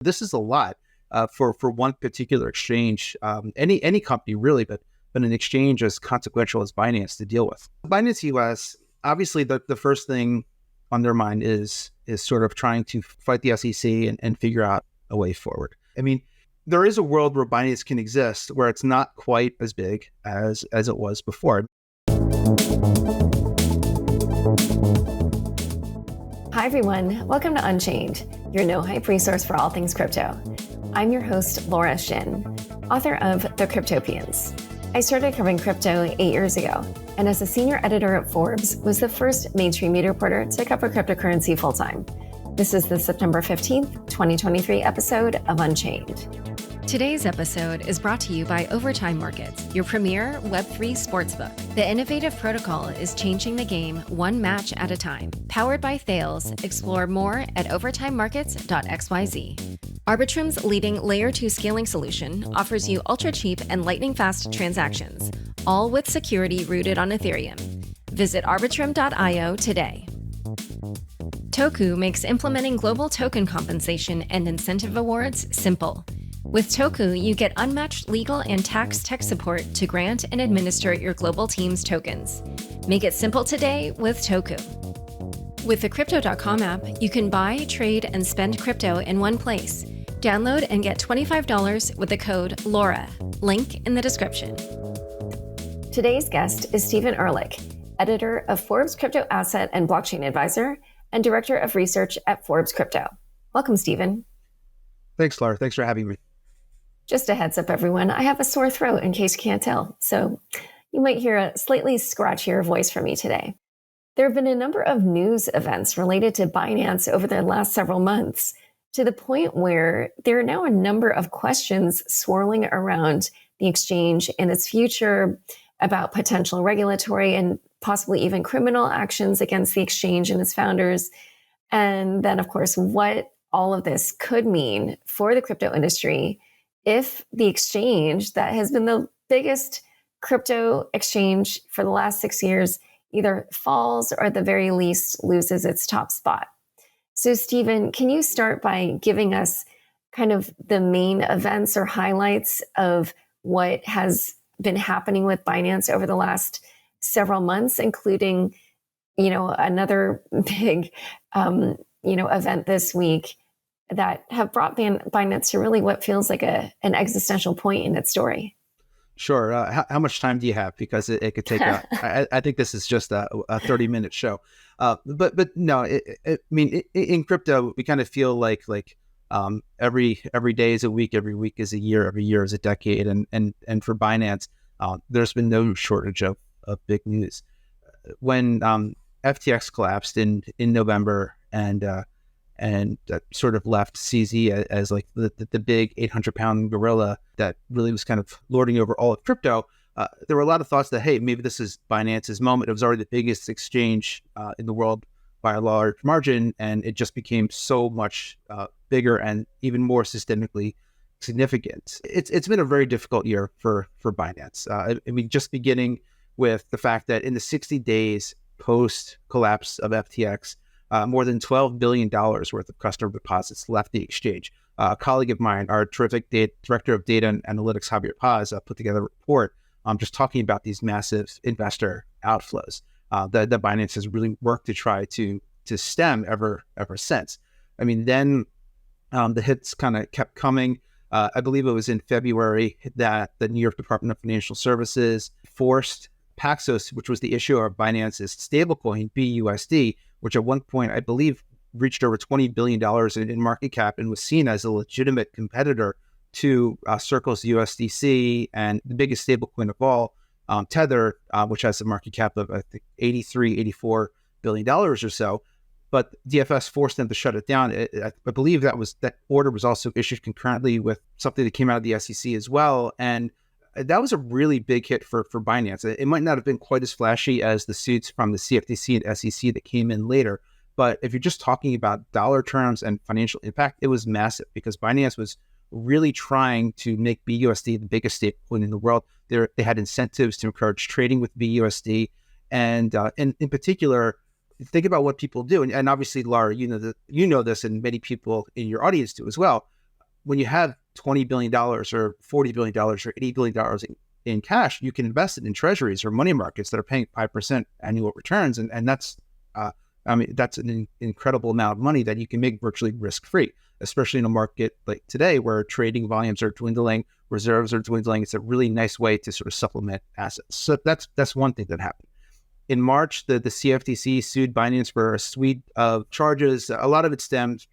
This is a lot for one particular exchange, any company really, but an exchange as consequential as Binance to deal with. Binance US, obviously the first thing on their mind is sort of trying to fight the SEC and figure out a way forward. I mean, there is a world where Binance can exist where it's not quite as big as it was before. Hi everyone, welcome to Unchained, your no-hype resource for all things crypto. I'm your host, Laura Shin, author of The Cryptopians. I started covering crypto 8 years ago, and as a senior editor at Forbes, was the first mainstream media reporter to cover cryptocurrency full-time. This is the September 15th, 2023 episode of Unchained. Today's episode is brought to you by Overtime Markets, your premier Web3 sportsbook. The innovative protocol is changing the game one match at a time. Powered by Thales, explore more at overtimemarkets.xyz. Arbitrum's leading Layer 2 scaling solution offers you ultra-cheap and lightning-fast transactions, all with security rooted on Ethereum. Visit arbitrum.io today. Toku makes implementing global token compensation and incentive awards simple. With Toku, you get unmatched legal and tax tech support to grant and administer your global team's tokens. Make it simple today with Toku. With the Crypto.com app, you can buy, trade, and spend crypto in one place. Download and get $25 with the code LAURA. Link in the description. Today's guest is Stephen Ehrlich, editor of Forbes Crypto Asset and Blockchain Advisor and director of research at Forbes Crypto. Welcome, Stephen. Thanks, Laura. Thanks for having me. Just a heads up, everyone. I have a sore throat in case you can't tell, so you might hear a slightly scratchier voice from me today. There have been a number of news events related to Binance over the last several months, to the point where there are now a number of questions swirling around the exchange and its future about potential regulatory and possibly even criminal actions against the exchange and its founders. And then, of course, what all of this could mean for the crypto industry if the exchange that has been the biggest crypto exchange for the last 6 years either falls or at the very least loses its top spot. So Stephen, can you start by giving us kind of the main events or highlights of what has been happening with Binance over the last several months, including, another big, event this week that have brought Binance to really what feels like an existential point in its story? Sure. How much time do you have? Because it could take, I think this is just a 30-minute show. But no, in crypto, we kind of feel like every day is a week, every week is a year, every year is a decade. And for Binance, there's been no shortage of big news. When FTX collapsed in November and sort of left CZ as like the big 800-pound gorilla that really was kind of lording over all of crypto, there were a lot of thoughts that, hey, maybe this is Binance's moment. It was already the biggest exchange in the world by a large margin, and it just became so much bigger and even more systemically significant. It's been a very difficult year for Binance. Just beginning with the fact that in the 60 days post-collapse of FTX, more than $12 billion worth of customer deposits left the exchange. A colleague of mine, our terrific director of data and analytics, Javier Paz, put together a report just talking about these massive investor outflows that Binance has really worked to try to stem ever since. Then the hits kind of kept coming. I believe it was in February that the New York Department of Financial Services forced Paxos, which was the issuer of Binance's stablecoin, BUSD, which at one point, I believe, reached over $20 billion in market cap and was seen as a legitimate competitor to Circle's USDC and the biggest stablecoin of all, Tether, which has a market cap of, I think, $84 billion or so. But DFS forced them to shut it down. I believe that order was also issued concurrently with something that came out of the SEC as well. And that was a really big hit for Binance. It might not have been quite as flashy as the suits from the CFTC and SEC that came in later, but if you're just talking about dollar terms and financial impact, it was massive because Binance was really trying to make BUSD the biggest stablecoin in the world. They had incentives to encourage trading with BUSD, and in particular, think about what people do. And obviously, Laura, you know this, and many people in your audience do as well. when you have $20 billion or $40 billion or $80 billion in cash, you can invest it in treasuries or money markets that are paying 5% annual returns. And that's, that's an incredible amount of money that you can make virtually risk-free, especially in a market like today where trading volumes are dwindling, reserves are dwindling. It's a really nice way to sort of supplement assets. So that's one thing that happened. In March, the CFTC sued Binance for a suite of charges. A lot of it stemmed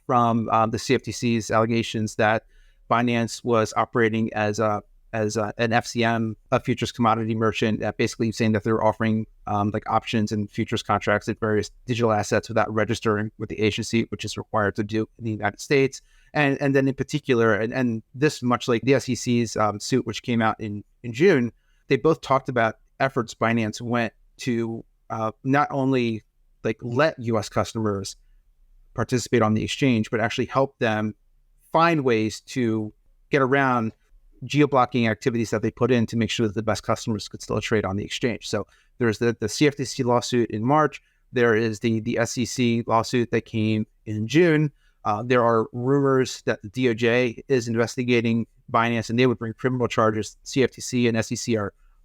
from the CFTC's allegations that Binance was operating as an FCM, a futures commodity merchant, basically saying that they're offering like options and futures contracts at various digital assets without registering with the agency, which is required to do in the United States. And then in particular, and this much like the SEC's suit, which came out in June, they both talked about efforts Binance went to not only like let U.S. customers participate on the exchange, but actually help them find ways to get around geo-blocking activities that they put in to make sure that the best customers could still trade on the exchange. So there's the CFTC lawsuit in March. There is the SEC lawsuit that came in June. There are rumors that the DOJ is investigating Binance and they would bring criminal charges. CFTC and SEC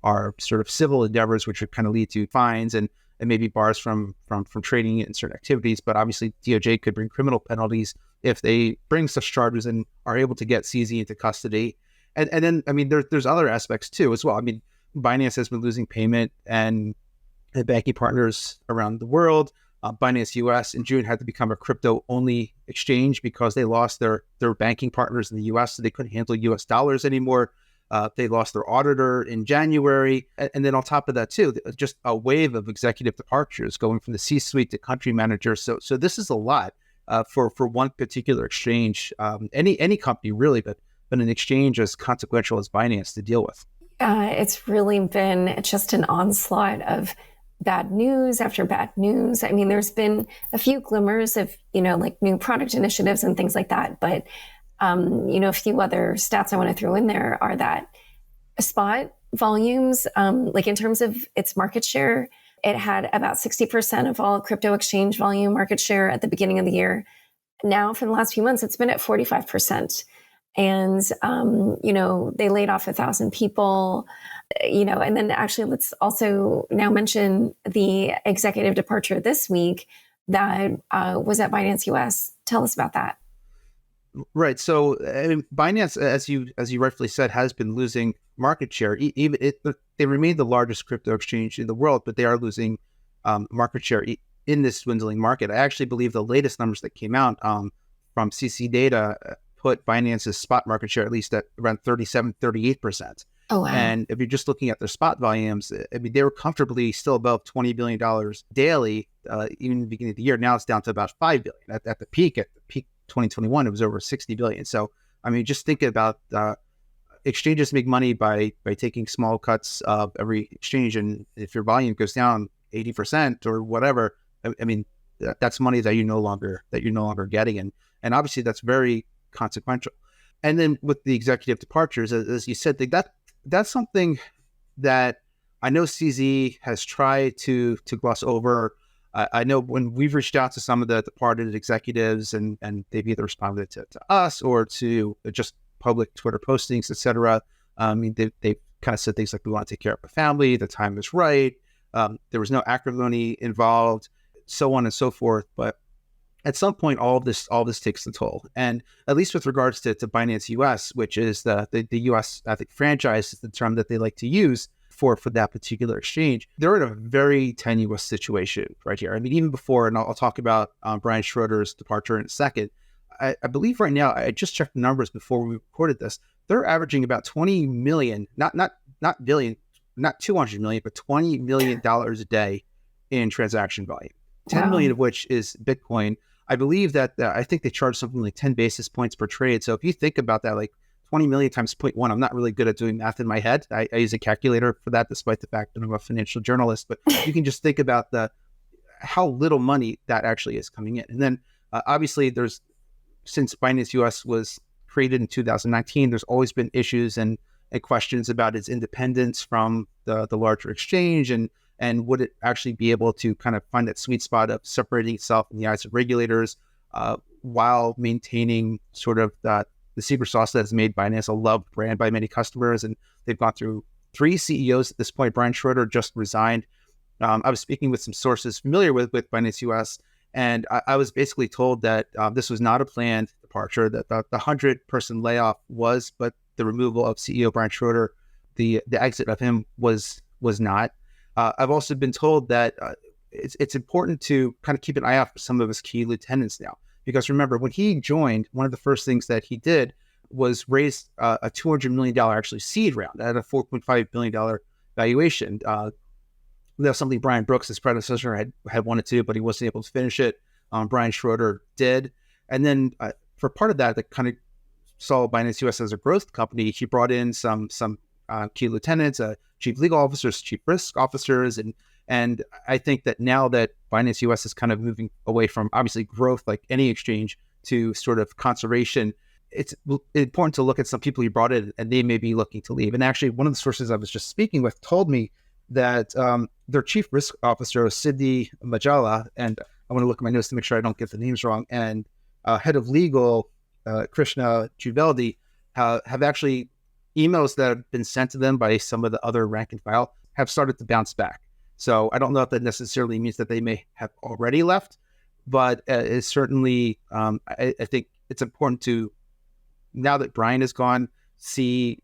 are sort of civil endeavors, which would kind of lead to fines and maybe bars from trading in certain activities. But obviously DOJ could bring criminal penalties if they bring such charges and are able to get CZ into custody. And then, I mean, there's other aspects too as well. I mean, Binance has been losing payment and banking partners around the world. Binance US in June had to become a crypto-only exchange because they lost their banking partners in the US, so they couldn't handle US dollars anymore. They lost their auditor in January. And then on top of that too, just a wave of executive departures going from the C-suite to country managers. So this is a lot for one particular exchange, any company really, but an exchange as consequential as Binance to deal with. It's really been just an onslaught of bad news after bad news. I mean, there's been a few glimmers of, like new product initiatives and things like that. But, a few other stats I want to throw in there are that spot volumes, like in terms of its market share, it had about 60% of all crypto exchange volume market share at the beginning of the year. Now, for the last few months, it's been at 45%. And, they laid off 1,000 people, and then actually let's also now mention the executive departure this week that was at Binance US. Tell us about that. Right. So Binance, as you rightfully said, has been losing market share. They remain the largest crypto exchange in the world, but they are losing market share in this dwindling market. I actually believe the latest numbers that came out from CC data put Binance's spot market share at least at around 38%. Oh, wow. And if you're just looking at their spot volumes, I mean, they were comfortably still above $20 billion daily, even in the beginning of the year. Now it's down to about $5 billion. At the peak 2021, it was over 60 billion. So, I mean, just think about exchanges make money by taking small cuts of every exchange. And if your volume goes down 80% or whatever, I mean, that's money that you're no longer getting. And obviously that's very consequential. And then with the executive departures, as you said, that's something that I know CZ has tried to gloss over. I know when we've reached out to some of the departed executives and they've either responded to us or to just public Twitter postings, etc. I mean, they've kind of said things like, we want to take care of the family, the time is right, there was no acrimony involved, so on and so forth. But at some point, all of this takes the toll. And at least with regards to Binance US, which is the US, I think, franchise is the term that they like to use for that particular exchange, they're in a very tenuous situation right here. I mean, even before, and I'll talk about Brian Schroeder's departure in a second, I believe right now, I just checked the numbers before we recorded this, they're averaging about 20 million, not billion, not 200 million, but $20 million a day in transaction volume. 10 million of which is Bitcoin. I believe that I think they charge something like 10 basis points per trade. So if you think about that, like 20 million times 0.1, I'm not really good at doing math in my head. I use a calculator for that, despite the fact that I'm a financial journalist. But you can just think about how little money that actually is coming in. And then obviously since Binance US was created in 2019, there's always been issues and questions about its independence from the larger exchange and would it actually be able to kind of find that sweet spot of separating itself in the eyes of regulators while maintaining sort of that the secret sauce that has made Binance a loved brand by many customers. And they've gone through 3 CEOs at this point. Brian Schroeder just resigned. I was speaking with some sources familiar with Binance US, and I was basically told that this was not a planned departure, that the 100-person layoff was, but the removal of CEO Brian Schroeder, the exit of him was not. I've also been told that it's important to kind of keep an eye out for some of his key lieutenants now. Because remember, when he joined, one of the first things that he did was raise a $200 million actually seed round at a $4.5 billion valuation. That's something Brian Brooks, his predecessor, had wanted to, but he wasn't able to finish it. Brian Schroeder did. And then for part of that kind of saw Binance US as a growth company, he brought in some key lieutenants, chief legal officers, chief risk officers, and I think that now that Binance US is kind of moving away from obviously growth like any exchange to sort of conservation, it's important to look at some people you brought in and they may be looking to leave. And actually, one of the sources I was just speaking with told me that their chief risk officer, Siddhi Majala, and I want to look at my notes to make sure I don't get the names wrong, and head of legal, Krishna Juveldi, have actually emails that have been sent to them by some of the other rank and file have started to bounce back. So I don't know if that necessarily means that they may have already left, but it's certainly, I think it's important to, now that Brian is gone, see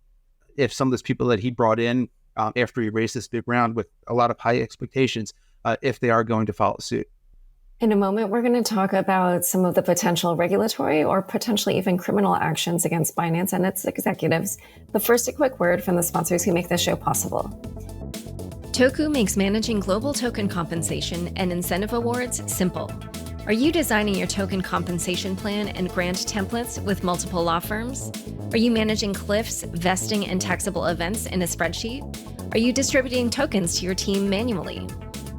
if some of those people that he brought in after he raised this big round with a lot of high expectations, if they are going to follow suit. In a moment, we're going to talk about some of the potential regulatory or potentially even criminal actions against Binance and its executives. But first, a quick word from the sponsors who make this show possible. Toku makes managing global token compensation and incentive awards simple. Are you designing your token compensation plan and grant templates with multiple law firms? Are you managing cliffs, vesting, and taxable events in a spreadsheet? Are you distributing tokens to your team manually?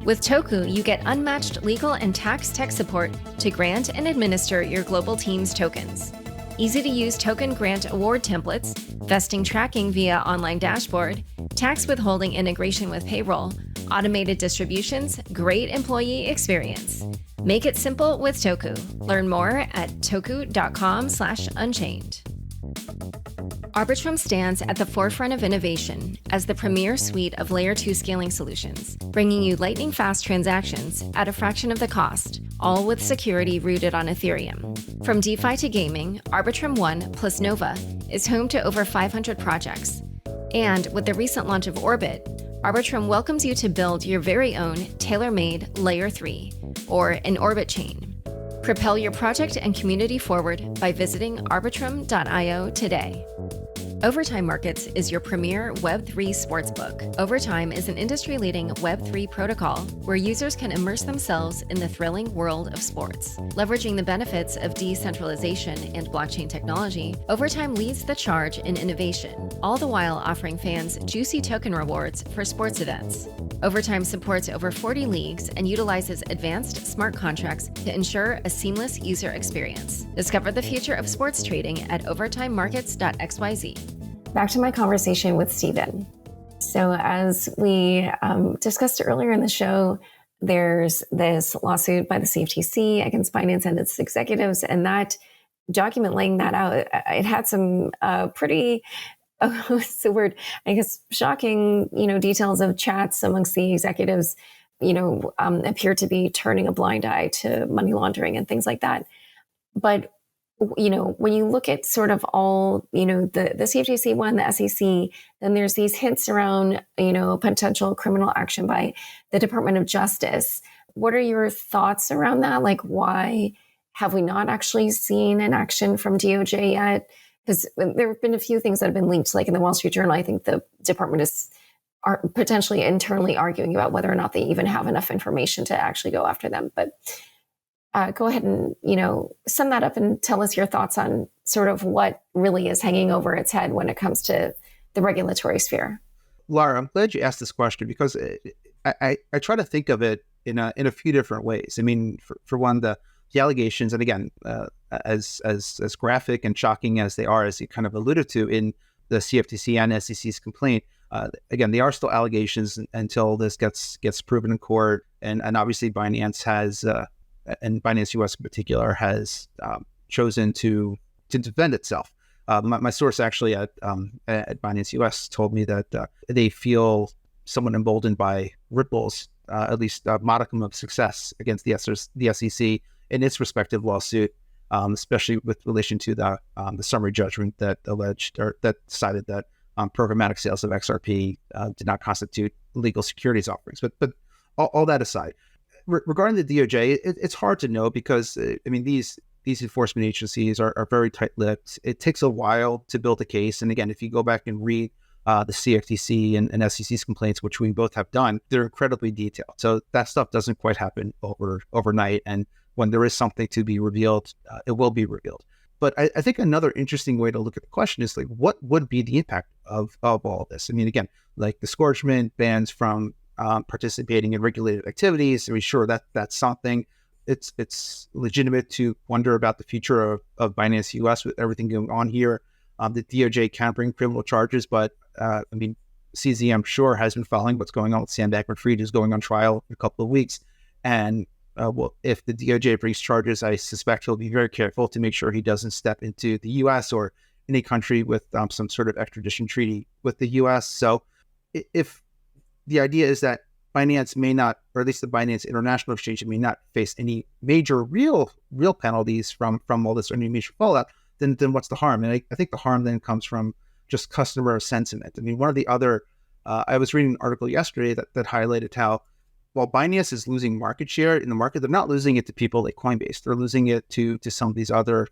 With Toku, you get unmatched legal and tax tech support to grant and administer your global team's tokens. Easy-to-use token grant award templates, vesting tracking via online dashboard, tax withholding integration with payroll, automated distributions, great employee experience. Make it simple with Toku. Learn more at toku.com/unchained. Arbitrum stands at the forefront of innovation as the premier suite of Layer 2 scaling solutions, bringing you lightning-fast transactions at a fraction of the cost, all with security rooted on Ethereum. From DeFi to gaming, Arbitrum One plus Nova is home to over 500 projects. And with the recent launch of Orbit, Arbitrum welcomes you to build your very own tailor-made Layer 3, or an Orbit chain. Propel your project and community forward by visiting arbitrum.io today. Overtime Markets is your premier Web3 sportsbook. Overtime is an industry-leading Web3 protocol where users can immerse themselves in the thrilling world of sports. Leveraging the benefits of decentralization and blockchain technology, Overtime leads the charge in innovation, all the while offering fans juicy token rewards for sports events. Overtime supports over 40 leagues and utilizes advanced smart contracts to ensure a seamless user experience. Discover the future of sports trading at overtimemarkets.xyz. Back to my conversation with Stephen. So as we discussed earlier in the show, there's this lawsuit by the CFTC against Binance and its executives, and that document laying that out, it had some pretty, what's the word? I guess shocking, details of chats amongst the executives, appear to be turning a blind eye to money laundering and things like that. But when you look at sort of all, the CFTC one, the SEC, then there's these hints around, potential criminal action by the Department of Justice. What are your thoughts around that? Like, why have we not actually seen an action from DOJ yet? Because there have been a few things that have been linked, like in the Wall Street Journal. I think the department are potentially internally arguing about whether or not they even have enough information to actually go after them. But go ahead and, sum that up and tell us your thoughts on sort of what really is hanging over its head when it comes to the regulatory sphere. Lara, I'm glad you asked this question because I try to think of it in a few different ways. I mean, for one, the allegations, and again, as graphic and shocking as they are, as you kind of alluded to in the CFTC and SEC's complaint, again, they are still allegations until this gets proven in court. And obviously Binance has, and Binance US in particular, has chosen to defend itself. My source actually at Binance US told me that they feel somewhat emboldened by Ripple's at least a modicum of success against the SEC in its respective lawsuit, especially with relation to the summary judgment that alleged or that cited that programmatic sales of XRP did not constitute legal securities offerings. But all that aside, regarding the DOJ, it's hard to know because these enforcement agencies are very tight-lipped. It takes a while to build a case. And again, if you go back and read the CFTC and SEC's complaints, which we both have done, they're incredibly detailed. So that stuff doesn't quite happen overnight. And when there is something to be revealed, it will be revealed. But I think another interesting way to look at the question is like, what would be the impact of all of this? I mean, again, like disgorgement, bans from participating in regulated activities. Sure, that's something. It's legitimate to wonder about the future of Binance US with everything going on here. The DOJ can bring criminal charges, but CZ, I'm sure, has been following what's going on with Sam Bankman-Fried, who's going on trial in a couple of weeks. And if the DOJ brings charges, I suspect he'll be very careful to make sure he doesn't step into the U.S. or any country with some sort of extradition treaty with the U.S. So if the idea is that Binance may not, or at least the Binance International Exchange may not face any major real penalties from all this or any major fallout, then what's the harm? And I think the harm then comes from just customer sentiment. I mean, one of the other, I was reading an article yesterday that highlighted how while Binance is losing market share in the market, they're not losing it to people like Coinbase. They're losing it to some of these other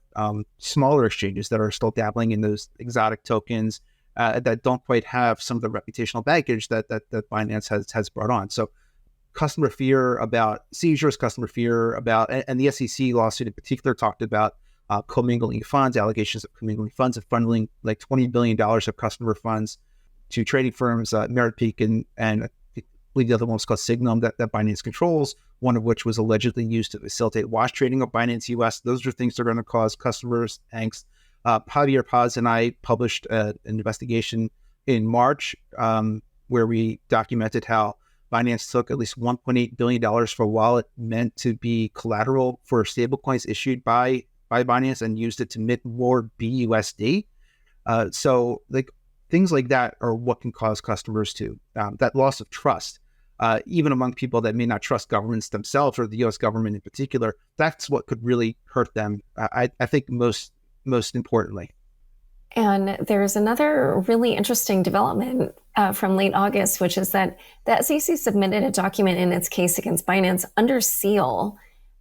smaller exchanges that are still dabbling in those exotic tokens that don't quite have some of the reputational baggage that Binance has brought on. So customer fear about seizures, customer fear about, and the SEC lawsuit in particular talked about commingling funds, allegations of commingling funds, of funneling like $20 billion of customer funds to trading firms, Merit Peak and I believe the other one was called Signum that Binance controls, one of which was allegedly used to facilitate wash trading of Binance US. Those are things that are going to cause customers angst. Javier Paz and I published an investigation in March where we documented how Binance took at least $1.8 billion for a wallet meant to be collateral for stablecoins issued by Binance and used it to mint more BUSD. So like things like that are what can cause customers to that loss of trust, even among people that may not trust governments themselves or the U.S. government in particular. That's what could really hurt them. I think most importantly. And there's another really interesting development from late August, which is that the SEC submitted a document in its case against Binance under seal.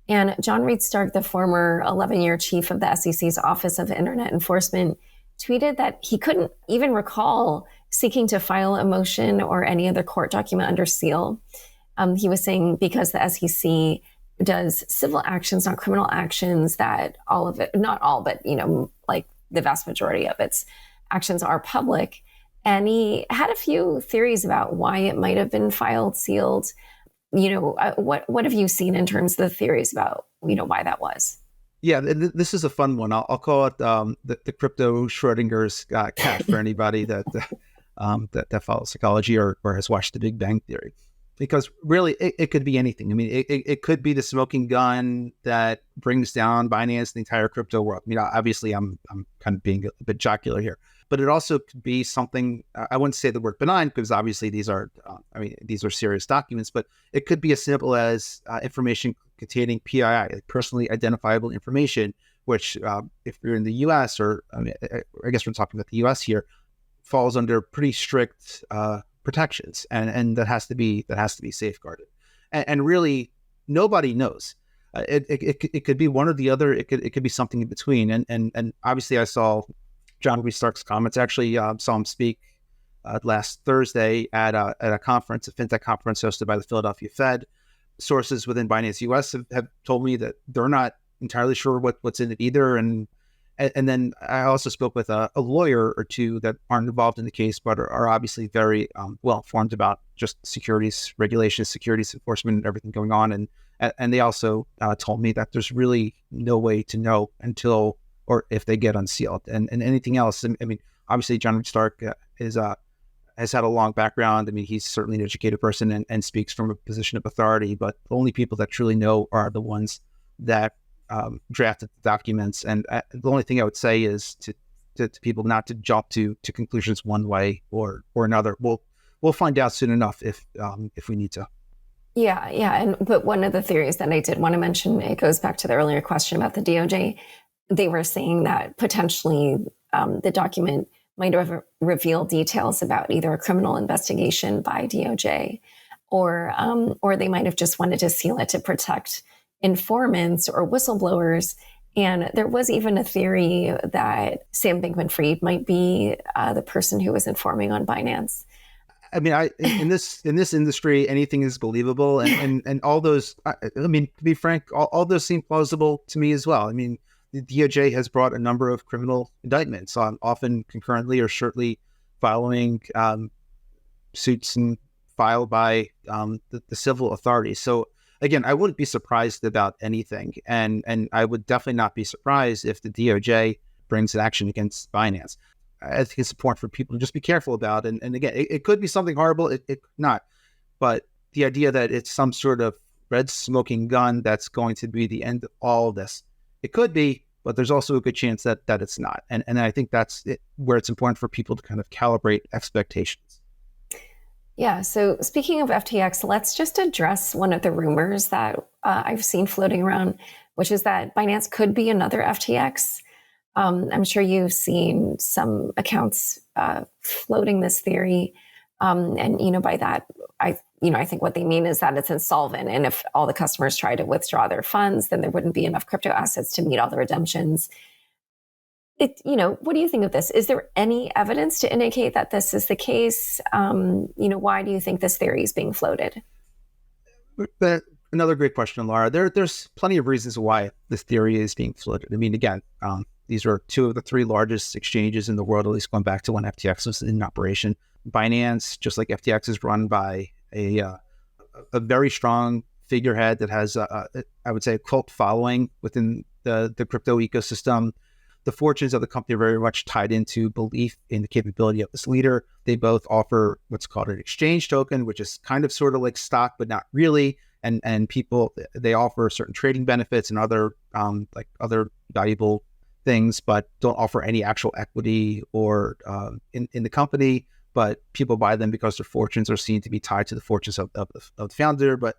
And John Reed Stark, the former 11-year chief of the SEC's Office of Internet Enforcement, tweeted that he couldn't even recall seeking to file a motion or any other court document under seal. He was saying because the SEC does civil actions, not criminal actions, that all of it, not all, but, like the vast majority of its actions are public. And he had a few theories about why it might have been filed sealed. What have you seen in terms of the theories about, why that was? Yeah, this is a fun one. I'll call it the crypto Schrodinger's cat for anybody that follows psychology or has watched The Big Bang Theory, because really it could be anything. I mean, it could be the smoking gun that brings down Binance, the entire crypto world. I mean, obviously I'm kind of being a bit jocular here, but it also could be something. I wouldn't say the word benign because obviously these are serious documents, but it could be as simple as information containing PII, like personally identifiable information, which if you're in the U.S. or I guess we're talking about the U.S. here, falls under pretty strict protections, and that has to be safeguarded. And really, nobody knows. It could be one or the other. It could be something in between. And obviously, I saw John Reed Stark's comments. Actually, saw him speak last Thursday at a conference, a fintech conference hosted by the Philadelphia Fed. Sources within Binance US have told me that they're not entirely sure what's in it either. And then I also spoke with a lawyer or two that aren't involved in the case, but are obviously very well informed about just securities regulations, securities enforcement, and everything going on. And they also told me that there's really no way to know until or if they get unsealed. And anything else, I mean, obviously John Reed Stark has had a long background. I mean, he's certainly an educated person and speaks from a position of authority, but the only people that truly know are the ones that drafted the documents. And the only thing I would say is to to people not to jump to conclusions one way or another. We'll find out soon enough if we need to. Yeah. But one of the theories that I did want to mention, it goes back to the earlier question about the DOJ. They were saying that potentially the document might have revealed details about either a criminal investigation by DOJ or they might have just wanted to seal it to protect informants or whistleblowers. And there was even a theory that Sam Bankman-Fried might be the person who was informing on Binance. I mean, in this industry, anything is believable, and all those. I mean, to be frank, all those seem plausible to me as well. I mean, the DOJ has brought a number of criminal indictments, often concurrently or shortly following suits and filed by the civil authorities. So again, I wouldn't be surprised about anything, and I would definitely not be surprised if the DOJ brings an action against Binance. I think it's important for people to just be careful about. And again, it could be something horrible. It could not. But the idea that it's some sort of red smoking gun that's going to be the end of all of this, it could be, but there's also a good chance that it's not. And I think that's where it's important for people to kind of calibrate expectations. Yeah. So speaking of FTX, let's just address one of the rumors that I've seen floating around, which is that Binance could be another FTX. I'm sure you've seen some accounts floating this theory. And, by that, I think what they mean is that it's insolvent. And if all the customers try to withdraw their funds, then there wouldn't be enough crypto assets to meet all the redemptions. What do you think of this? Is there any evidence to indicate that this is the case? Why do you think this theory is being floated? But another great question, Laura. There's plenty of reasons why this theory is being floated. I mean, again, these are two of the three largest exchanges in the world, at least going back to when FTX was in operation. Binance, just like FTX, is run by a very strong figurehead that has, I would say, a cult following within the crypto ecosystem. The fortunes of the company are very much tied into belief in the capability of this leader. They both offer what's called an exchange token, which is kind of sort of like stock, but not really. And people, they offer certain trading benefits and other valuable things, but don't offer any actual equity or in the company. But people buy them because their fortunes are seen to be tied to the fortunes of the founder. But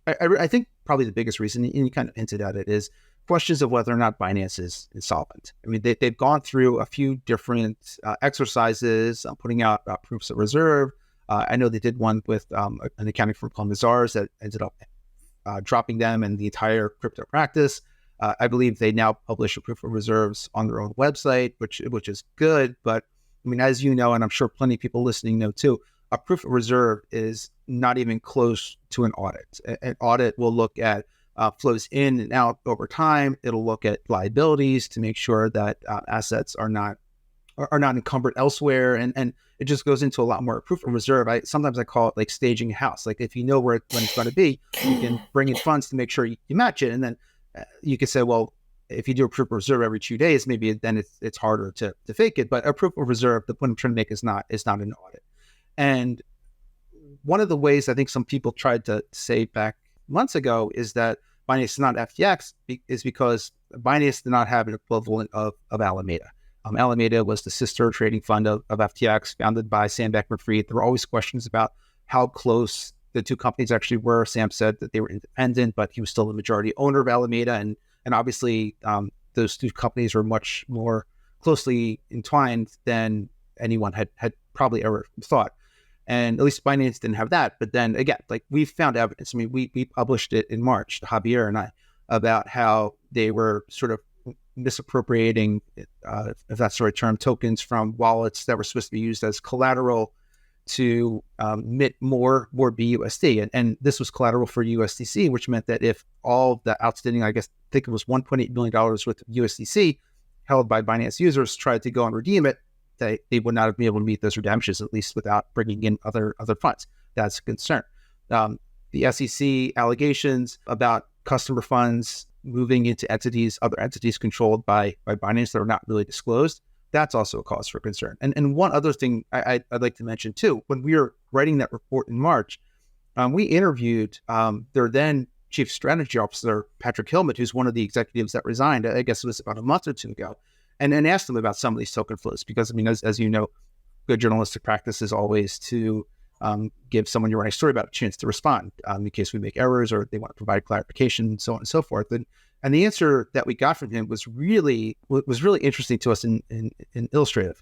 I think probably the biggest reason, and you kind of hinted at it, is questions of whether or not Binance is insolvent. I mean, they've gone through a few different exercises, putting out proofs of reserve. I know they did one with an accounting firm called Mazars that ended up dropping them and the entire crypto practice. I believe they now publish a proof of reserves on their own website, which is good. But I mean, as you know, and I'm sure plenty of people listening know too, a proof of reserve is not even close to an audit. An audit will look at flows in and out over time. It'll look at liabilities to make sure that assets are not encumbered elsewhere, and it just goes into a lot more. Proof of reserve, sometimes I call it like staging a house. Like if you know when it's going to be, you can bring in funds to make sure you match it, and then you could say, well, if you do a proof of reserve every 2 days, maybe then it's harder to fake it. But a proof of reserve, the point I'm trying to make is not an audit. And one of the ways I think some people tried to say back months ago is that Binance is not FTX is because Binance did not have an equivalent of Alameda. Alameda was the sister trading fund of FTX, founded by Sam Bankman-Fried. There were always questions about how close the two companies actually were. Sam said that they were independent, but he was still the majority owner of Alameda. And obviously, those two companies were much more closely entwined than anyone had probably ever thought. And at least Binance didn't have that. But then again, like we found evidence. I mean, we published it in March, Javier and I, about how they were sort of misappropriating, if that's the right term, tokens from wallets that were supposed to be used as collateral to mint more BUSD. And this was collateral for USDC, which meant that if all the outstanding, I think it was $1.8 million worth of USDC held by Binance users tried to go and redeem it, they would not be able to meet those redemptions, at least without bringing in other funds. That's a concern. The SEC allegations about customer funds moving into other entities controlled by Binance that are not really disclosed, that's also a cause for concern. And one other thing I'd like to mention too, when we were writing that report in March, we interviewed their then Chief Strategy Officer, Patrick Hillman, who's one of the executives that resigned, I guess it was about a month or two ago. and ask them about some of these token flows, because I mean, as you know, good journalistic practice is always to give someone you're writing a story about a chance to respond in case we make errors or they want to provide clarification, so on and so forth. And the answer that we got from him was really interesting to us and illustrative.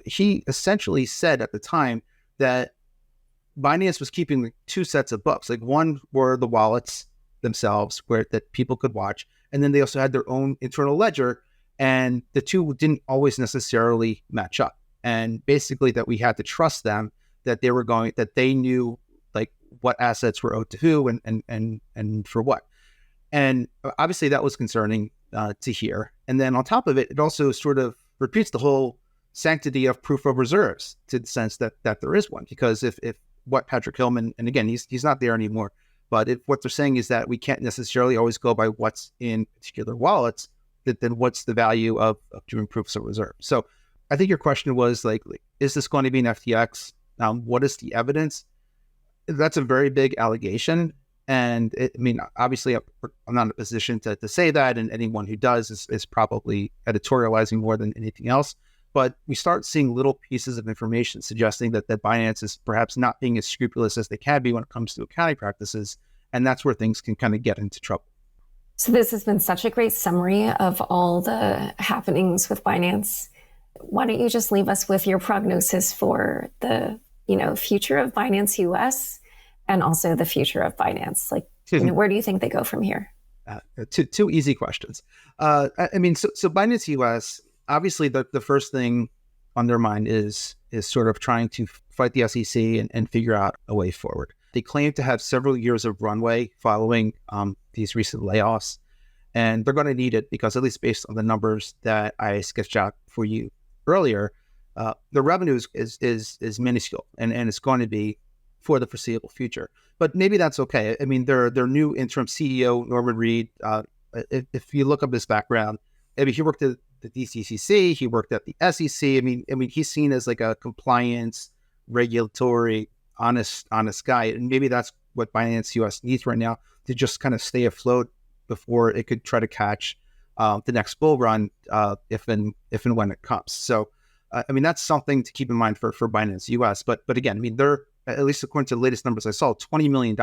He essentially said at the time that Binance was keeping two sets of books. Like, one were the wallets themselves that people could watch, and then they also had their own internal ledger, and the two didn't always necessarily match up. And basically that we had to trust them, that they knew like what assets were owed to who and for what. And obviously that was concerning to hear. And then on top of it, it also sort of repeats the whole sanctity of proof of reserves, to the sense that there is one. Because if what Patrick Hillman, and again, he's not there anymore, but if what they're saying is that we can't necessarily always go by what's in particular wallets, then what's the value of doing proofs of reserve? So I think your question was like, is this going to be an FTX? What is the evidence? That's a very big allegation. And obviously I'm not in a position to say that, and anyone who does is probably editorializing more than anything else. But we start seeing little pieces of information suggesting that Binance is perhaps not being as scrupulous as they can be when it comes to accounting practices. And that's where things can kind of get into trouble. So this has been such a great summary of all the happenings with Binance. Why don't you just leave us with your prognosis for the future of Binance US and also the future of Binance? Like, where do you think they go from here? Two easy questions. So Binance US, obviously the first thing on their mind is sort of trying to fight the SEC and figure out a way forward. They claim to have several years of runway following these recent layoffs, and they're going to need it because, at least based on the numbers that I sketched out for you earlier, the revenue is minuscule, and it's going to be for the foreseeable future. But maybe that's okay. I mean, their new interim CEO, Norman Reed, if you look up his background, he worked at the DCCC, he worked at the SEC. I mean, he's seen as like a compliance, regulatory, honest guy. And maybe that's what Binance US needs right now, to just kind of stay afloat before it could try to catch the next bull run if and when it comes. So, that's something to keep in mind for Binance US. But again, they're, at least according to the latest numbers I saw, $20 million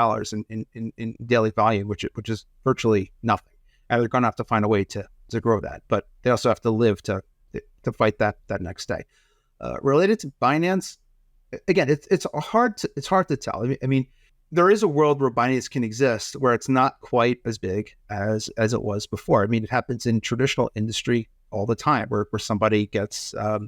in daily volume, which is virtually nothing. And they're going to have to find a way to grow that, but they also have to live to fight that next day. Related to Binance, again, it's hard to tell. I mean, there is a world where Binance can exist where it's not quite as big as it was before. I mean, it happens in traditional industry all the time, where somebody gets I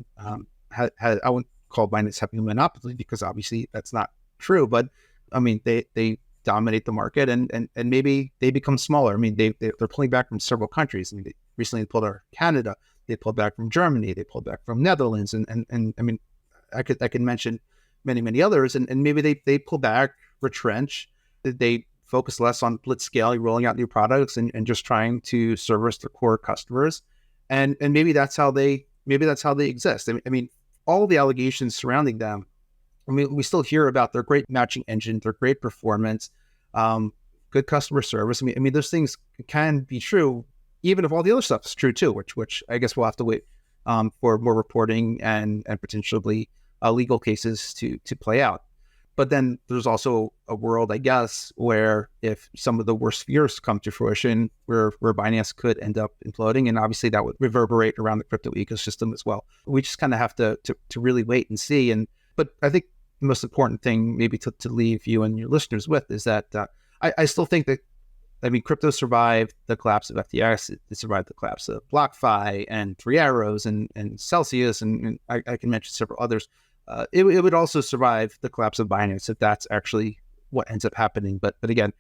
wouldn't call Binance having a monopoly, because obviously that's not true. But I mean, they dominate the market, and maybe they become smaller. I mean, they're pulling back from several countries. I mean, they recently pulled out of Canada, they pulled back from Germany, they pulled back from Netherlands, and I mean, I could mention many others, and maybe they pull back, retrench, they focus less on blitz scaling, rolling out new products, and just trying to service their core customers, and maybe that's how they exist. I mean, all the allegations surrounding them, I mean, we still hear about their great matching engine, their great performance, good customer service. I mean, those things can be true, even if all the other stuff is true too, which I guess we'll have to wait for more reporting and potentially legal cases to play out. But then there's also a world, I guess, where if some of the worst fears come to fruition, where Binance could end up imploding, and obviously that would reverberate around the crypto ecosystem as well. We just kind of have to really wait and see. But I think the most important thing maybe to leave you and your listeners with is that I still think that, I mean, crypto survived the collapse of FTX, it survived the collapse of BlockFi and Three Arrows and Celsius, and I can mention several others. It would also survive the collapse of Binance if that's actually what ends up happening. But again,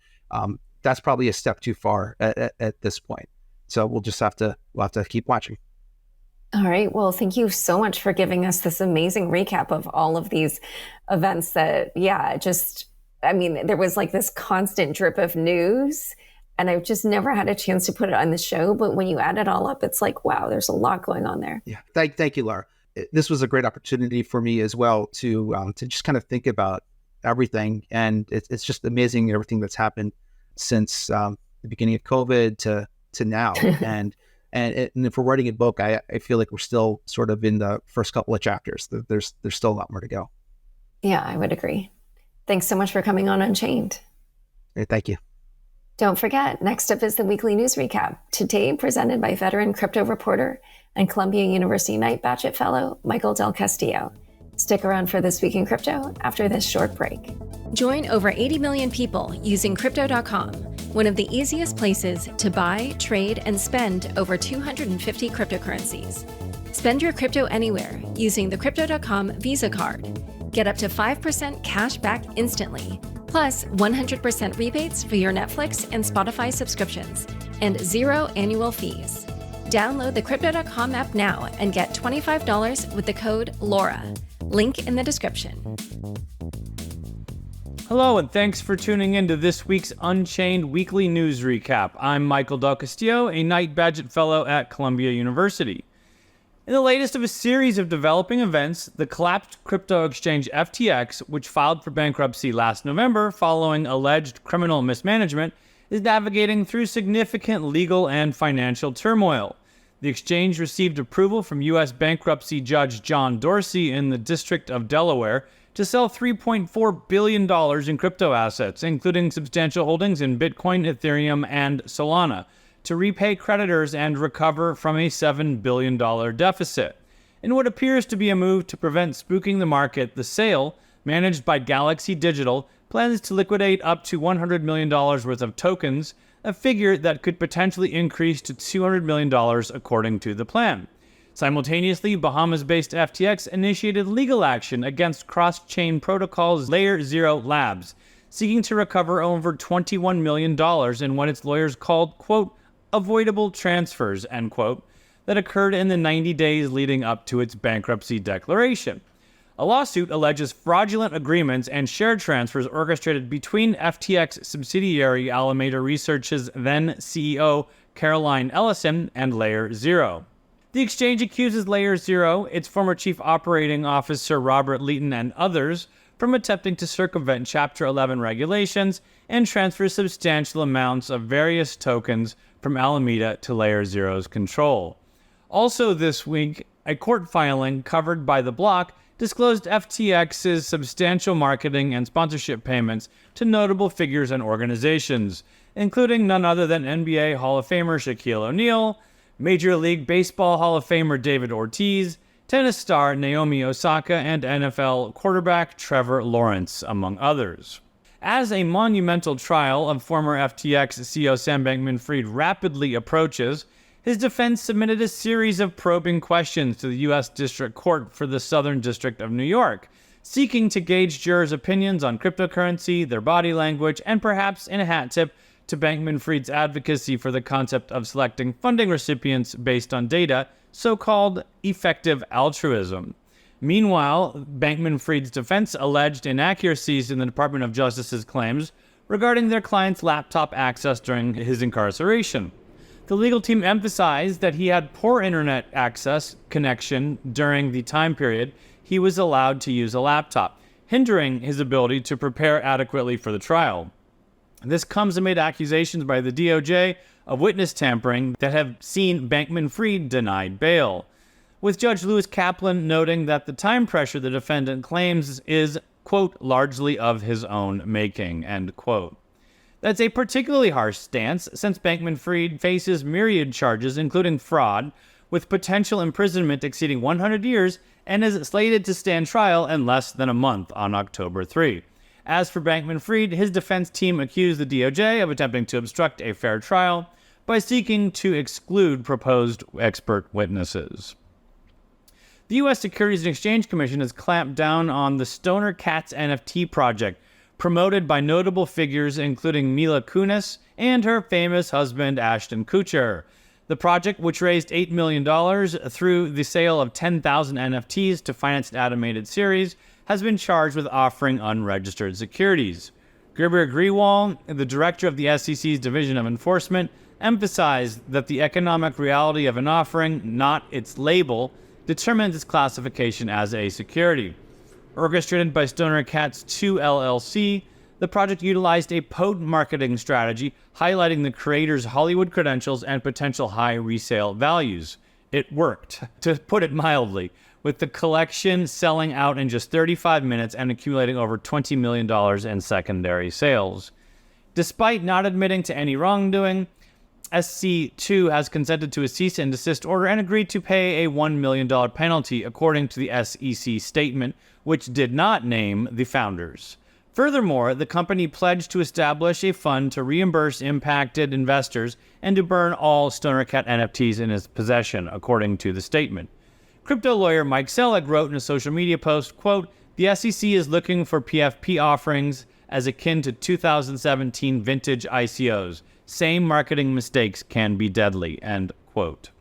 that's probably a step too far at this point. So we'll have to keep watching. All right. Well, thank you so much for giving us this amazing recap of all of these events that, there was like this constant drip of news, and I've just never had a chance to put it on the show. But when you add it all up, it's like, wow, there's a lot going on there. Yeah. Thank you, Laura. This was a great opportunity for me as well to just kind of think about everything. And it's just amazing, everything that's happened since the beginning of COVID to now. And if we're writing a book, I feel like we're still sort of in the first couple of chapters. There's still a lot more to go. Yeah, I would agree. Thanks so much for coming on Unchained. Hey, thank you. Don't forget, next up is the weekly news recap, today presented by veteran crypto reporter and Columbia University Knight Bagehot Fellow, Michael Del Castillo. Stick around for This Week in Crypto after this short break. Join over 80 million people using Crypto.com, one of the easiest places to buy, trade, and spend over 250 cryptocurrencies. Spend your crypto anywhere using the Crypto.com Visa card. Get up to 5% cash back instantly, plus 100% rebates for your Netflix and Spotify subscriptions, and 0 annual fees. Download the Crypto.com app now and get $25 with the code LAURA. Link in the description. Hello, and thanks for tuning in to this week's Unchained Weekly News Recap. I'm Michael Del Castillo, a Knight Bagehot Fellow at Columbia University. In the latest of a series of developing events, the collapsed crypto exchange FTX, which filed for bankruptcy last November following alleged criminal mismanagement, is navigating through significant legal and financial turmoil. The exchange received approval from U.S. bankruptcy judge John Dorsey in the District of Delaware to sell $3.4 billion in crypto assets, including substantial holdings in Bitcoin, Ethereum, and Solana, to repay creditors and recover from a $7 billion deficit. In what appears to be a move to prevent spooking the market, the sale, managed by Galaxy Digital, plans to liquidate up to $100 million worth of tokens, a figure that could potentially increase to $200 million according to the plan. Simultaneously, Bahamas-based FTX initiated legal action against cross-chain protocols Layer 0 Labs, seeking to recover over $21 million in what its lawyers called, quote, avoidable transfers, end quote, that occurred in the 90 days leading up to its bankruptcy declaration. A lawsuit alleges fraudulent agreements and share transfers orchestrated between FTX subsidiary Alameda Research's then CEO Caroline Ellison and Layer 0. The exchange accuses Layer 0, its former chief operating officer Robert Leeton and others, from attempting to circumvent Chapter 11 regulations and transfer substantial amounts of various tokens from Alameda to Layer 0's control. Also this week, a court filing covered by The Block disclosed FTX's substantial marketing and sponsorship payments to notable figures and organizations, including none other than NBA Hall of Famer Shaquille O'Neal, Major League Baseball Hall of Famer David Ortiz, tennis star Naomi Osaka, and NFL quarterback Trevor Lawrence, among others. As a monumental trial of former FTX CEO Sam Bankman-Fried rapidly approaches, his defense submitted a series of probing questions to the U.S. District Court for the Southern District of New York, seeking to gauge jurors' opinions on cryptocurrency, their body language, and perhaps in a hat tip to Bankman-Fried's advocacy for the concept of selecting funding recipients based on data, so-called effective altruism. Meanwhile, Bankman-Fried's defense alleged inaccuracies in the Department of Justice's claims regarding their client's laptop access during his incarceration. The legal team emphasized that he had poor internet access connection during the time period he was allowed to use a laptop, hindering his ability to prepare adequately for the trial. This comes amid accusations by the DOJ of witness tampering that have seen Bankman-Fried denied bail, with Judge Lewis Kaplan noting that the time pressure the defendant claims is, quote, largely of his own making, end quote. That's a particularly harsh stance, since Bankman-Fried faces myriad charges, including fraud, with potential imprisonment exceeding 100 years, and is slated to stand trial in less than a month on October 3. As for Bankman-Fried, his defense team accused the DOJ of attempting to obstruct a fair trial by seeking to exclude proposed expert witnesses. The U.S. Securities and Exchange Commission has clamped down on the Stoner Cats NFT project, promoted by notable figures including Mila Kunis and her famous husband Ashton Kutcher. The project, which raised $8 million through the sale of 10,000 NFTs to finance an animated series, has been charged with offering unregistered securities. Gerber Grewal, the director of the SEC's Division of Enforcement, emphasized that the economic reality of an offering, not its label, determines its classification as a security. Orchestrated by Stoner Cats 2 LLC, The project utilized a potent marketing strategy, highlighting the creator's Hollywood credentials and potential high resale values. It worked, to put it mildly, with the collection selling out in just 35 minutes and accumulating over $20 million in secondary sales. Despite not admitting to any wrongdoing, SC2 has consented to a cease and desist order and agreed to pay a $1 million penalty, according to the SEC statement, which did not name the founders. Furthermore, the company pledged to establish a fund to reimburse impacted investors and to burn all StonerCat NFTs in its possession, according to the statement. Crypto lawyer Mike Selig wrote in a social media post, quote, "The SEC is looking for PFP offerings as akin to 2017 vintage ICOs. Same marketing mistakes can be deadly," end quote.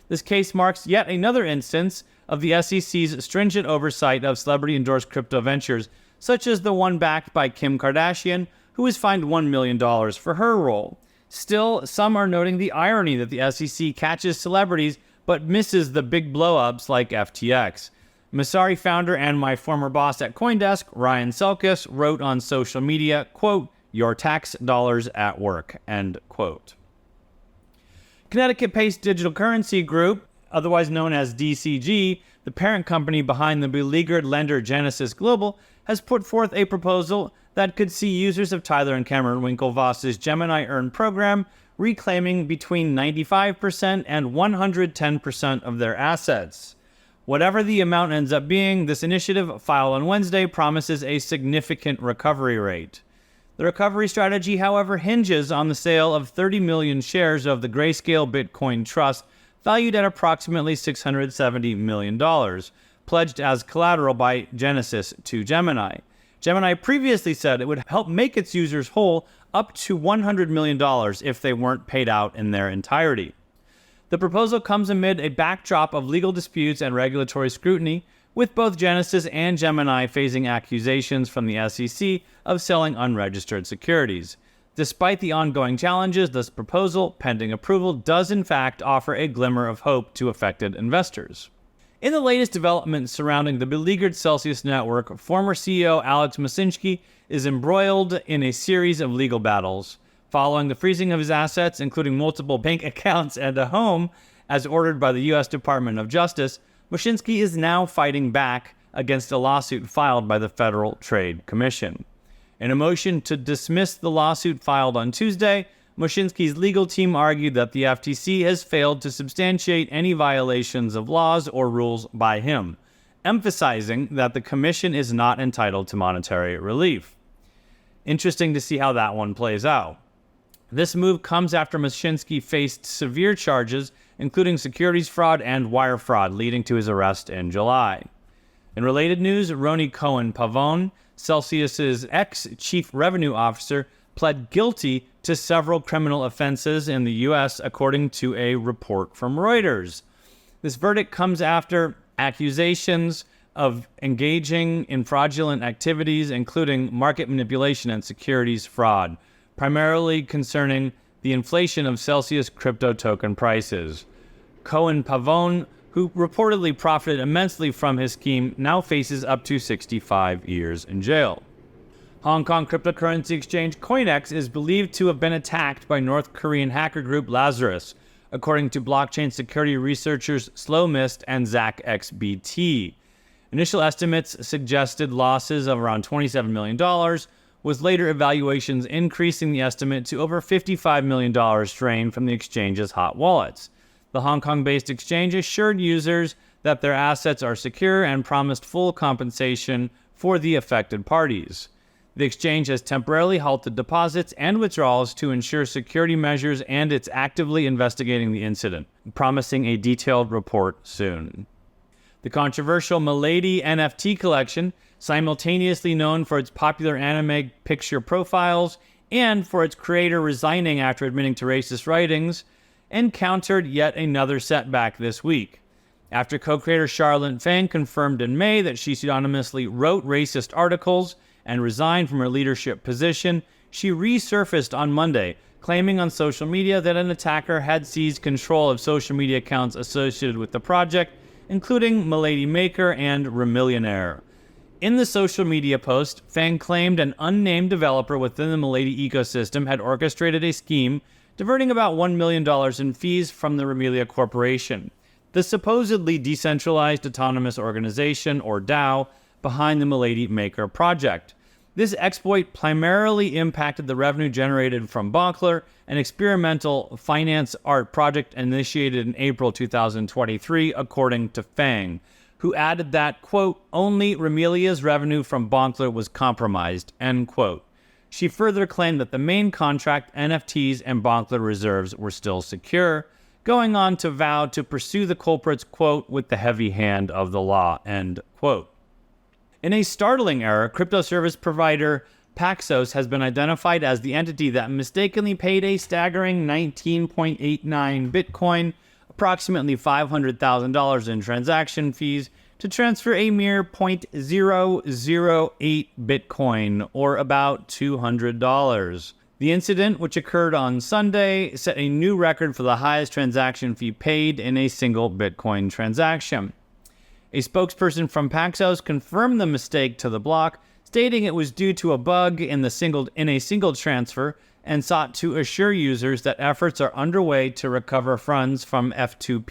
This case marks yet another instance of the SEC's stringent oversight of celebrity-endorsed crypto ventures, such as the one backed by Kim Kardashian, who was fined $1 million for her role. Still, some are noting the irony that the SEC catches celebrities but misses the big blow-ups like FTX. Masari founder and my former boss at CoinDesk, Ryan Selkis, wrote on social media, quote, "Your tax dollars at work," end quote. Connecticut-based digital currency group, otherwise known as DCG, the parent company behind the beleaguered lender Genesis Global, has put forth a proposal that could see users of Tyler and Cameron Winklevoss's Gemini Earn program reclaiming between 95% and 110% of their assets. Whatever the amount ends up being, this initiative, filed on Wednesday, promises a significant recovery rate. The recovery strategy, however, hinges on the sale of 30 million shares of the Grayscale Bitcoin Trust, valued at approximately $670 million, pledged as collateral by Genesis to Gemini. Gemini previously said it would help make its users whole up to $100 million if they weren't paid out in their entirety. The proposal comes amid a backdrop of legal disputes and regulatory scrutiny, with both Genesis and Gemini facing accusations from the SEC of selling unregistered securities. Despite the ongoing challenges, this proposal, pending approval, does in fact offer a glimmer of hope to affected investors. In the latest developments surrounding the beleaguered Celsius network, former CEO Alex Mashinsky is embroiled in a series of legal battles. Following the freezing of his assets, including multiple bank accounts and a home, as ordered by the U.S. Department of Justice, Mashinsky is now fighting back against a lawsuit filed by the Federal Trade Commission. In a motion to dismiss the lawsuit filed on Tuesday, Mashinsky's legal team argued that the FTC has failed to substantiate any violations of laws or rules by him, emphasizing that the commission is not entitled to monetary relief. Interesting to see how that one plays out. This move comes after Mashinsky faced severe charges, including securities fraud and wire fraud, leading to his arrest in July. In related news, Roni Cohen-Pavone, Celsius's ex-chief revenue officer, pled guilty to several criminal offenses in the U.S., according to a report from Reuters. This verdict comes after accusations of engaging in fraudulent activities, including market manipulation and securities fraud, primarily concerning the inflation of Celsius crypto token prices. Cohen-Pavone, who reportedly profited immensely from his scheme, now faces up to 65 years in jail. Hong Kong cryptocurrency exchange CoinEx is believed to have been attacked by North Korean hacker group Lazarus, according to blockchain security researchers Slowmist and ZachXBT. Initial estimates suggested losses of around $27 million, with later evaluations increasing the estimate to over $55 million drained from the exchange's hot wallets. The Hong Kong-based exchange assured users that their assets are secure and promised full compensation for the affected parties. The exchange has temporarily halted deposits and withdrawals to ensure security measures, and it's actively investigating the incident, promising a detailed report soon. The controversial Milady NFT collection, simultaneously known for its popular anime picture profiles and for its creator resigning after admitting to racist writings, encountered yet another setback this week. After co-creator Charlotte Fang confirmed in May that she pseudonymously wrote racist articles and resigned from her leadership position, she resurfaced on Monday, claiming on social media that an attacker had seized control of social media accounts associated with the project, including Milady Maker and Remillionaire. In the social media post, Fang claimed an unnamed developer within the Milady ecosystem had orchestrated a scheme diverting about $1 million in fees from the Remelia Corporation, the supposedly decentralized autonomous organization, or DAO, behind the Milady Maker project. This exploit primarily impacted the revenue generated from Bonkler, an experimental finance art project initiated in April 2023, according to Fang, who added that, quote, only Remelia's revenue from Bonkler was compromised, end quote. She further claimed that the main contract, NFTs, and Bonkler reserves were still secure, going on to vow to pursue the culprits, quote, with the heavy hand of the law, end quote. In a startling error, crypto service provider Paxos has been identified as the entity that mistakenly paid a staggering 19.89 Bitcoin, approximately $500,000 in transaction fees, to transfer a mere 0.008 Bitcoin, or about $200. The incident, which occurred on Sunday, set a new record for the highest transaction fee paid in a single Bitcoin transaction. A spokesperson from Paxos confirmed the mistake to the block, stating it was due to a bug in a single transfer, and sought to assure users that efforts are underway to recover funds from F2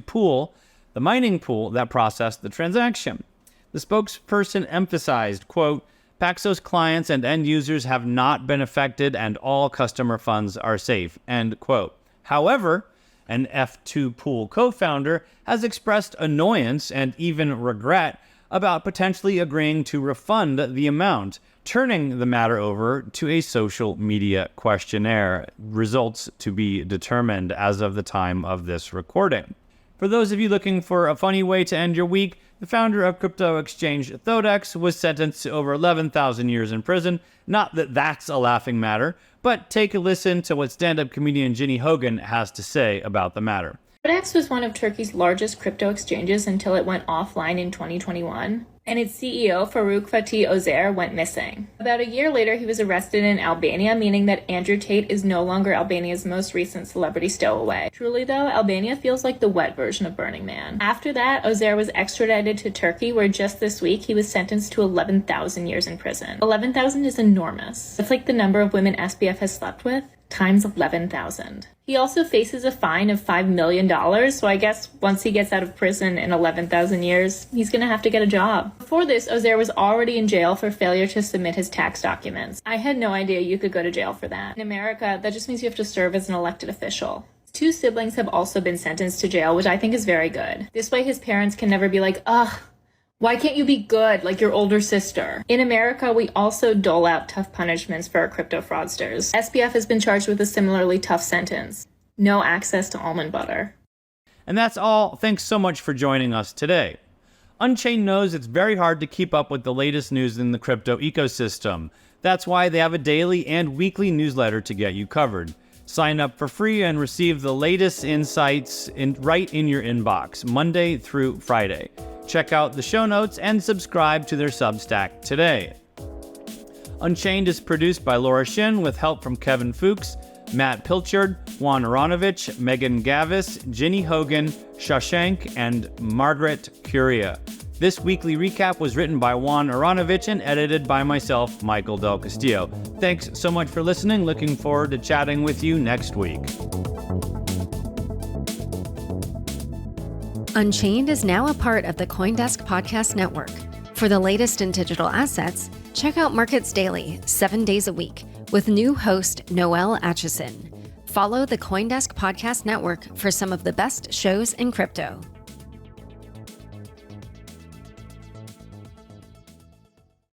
Pool, the mining pool that processed the transaction. The spokesperson emphasized, quote, Paxos clients and end users have not been affected and all customer funds are safe, end quote. However, an F2 Pool co-founder has expressed annoyance and even regret about potentially agreeing to refund the amount, turning the matter over to a social media questionnaire, results to be determined as of the time of this recording. For those of you looking for a funny way to end your week, the founder of crypto exchange Thodex was sentenced to over 11,000 years in prison. Not that that's a laughing matter, but take a listen to what stand-up comedian Ginny Hogan has to say about the matter. Thodex was one of Turkey's largest crypto exchanges until it went offline in 2021, and its CEO, Faruk Fatih Ozer, went missing. About a year later, he was arrested in Albania, meaning that Andrew Tate is no longer Albania's most recent celebrity stowaway. Truly, though, Albania feels like the wet version of Burning Man. After that, Ozer was extradited to Turkey, where just this week he was sentenced to 11,000 years in prison. 11,000 is enormous. That's like the number of women SBF has slept with, times 11,000. He also faces a fine of $5 million, so I guess once he gets out of prison in 11,000 years, he's gonna have to get a job. Before this, Ozer was already in jail for failure to submit his tax documents. I had no idea you could go to jail for that. In America, that just means you have to serve as an elected official. His two siblings have also been sentenced to jail, which I think is very good. This way his parents can never be like, ugh, why can't you be good like your older sister? In America, we also dole out tough punishments for our crypto fraudsters. SBF has been charged with a similarly tough sentence. No access to almond butter. And that's all. Thanks so much for joining us today. Unchained knows it's very hard to keep up with the latest news in the crypto ecosystem. That's why they have a daily and weekly newsletter to get you covered. Sign up for free and receive the latest insights right in your inbox, Monday through Friday. Check out the show notes and subscribe to their Substack today. Unchained is produced by Laura Shin with help from Kevin Fuchs, Matt Pilchard, Juan Aronovich, Megan Gavis, Ginny Hogan, Shashank, and Margaret Curia. This weekly recap was written by Juan Aronovich and edited by myself, Michael Del Castillo. Thanks so much for listening. Looking forward to chatting with you next week. Unchained is now a part of the CoinDesk Podcast Network. For the latest in digital assets, check out Markets Daily, 7 days a week, with new host Noel Atchison. Follow the CoinDesk Podcast Network for some of the best shows in crypto.